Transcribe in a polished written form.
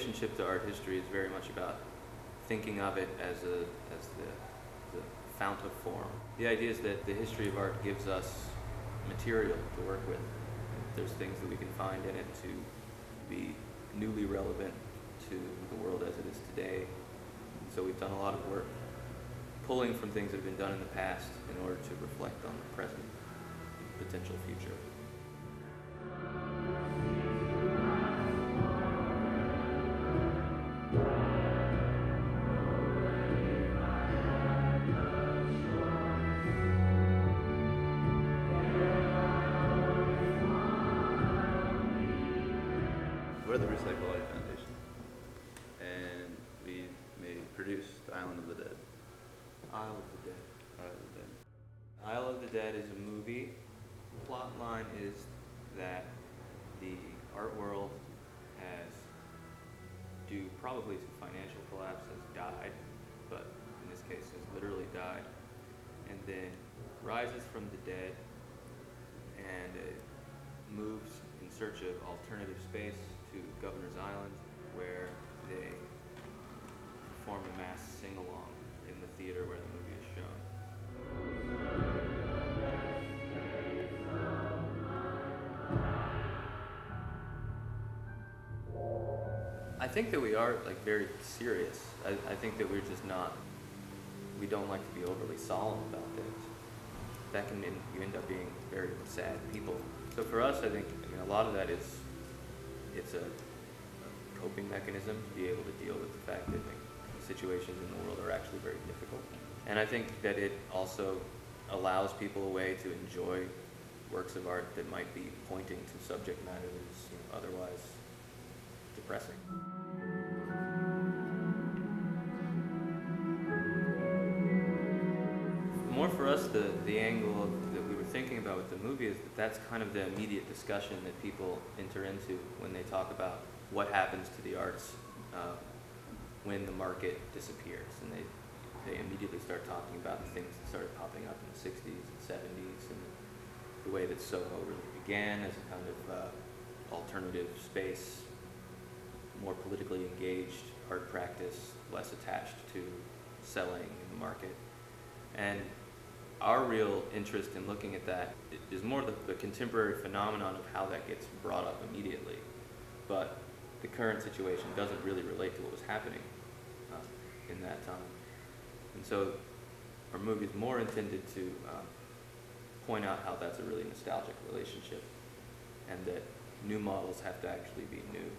relationship to art history is very much about thinking of it as the fount of form. The idea is that the history of art gives us material to work with. There's things that we can find in it to be newly relevant to the world as it is today. And so we've done a lot of work pulling from things that have been done in the past in order to reflect on the present and potential future. We're the Recycle Life Foundation, and we produced Island of the Dead. Isle of the Dead. Isle of the Dead. Isle of the Dead is a movie. The plot line is that the art world has, due probably to financial collapse, has died, but in this case has literally died, and then rises from the dead and moves in search of alternative space to Governor's Island, where they perform a mass sing-along in the theater where the movie is shown. I think that we are very serious. I think that we're just not, we don't like to be overly solemn about things. That can, you end up being very sad people. So for us, I think, a lot of that is, it's a coping mechanism to be able to deal with the fact that the situations in the world are actually very difficult. And I think that it also allows people a way to enjoy works of art that might be pointing to subject matter that is otherwise depressing. More for us, the angle that we were thinking about with the movie is that that's kind of the immediate discussion that people enter into when they talk about what happens to the arts when the market disappears. And they immediately start talking about the things that started popping up in the 60s and 70s and the way that Soho really began as a kind of alternative space, more politically engaged art practice, less attached to selling in the market. And our real interest in looking at that is more the contemporary phenomenon of how that gets brought up immediately. But the current situation doesn't really relate to what was happening in that time. And so our movie is more intended to point out how that's a really nostalgic relationship and that new models have to actually be new.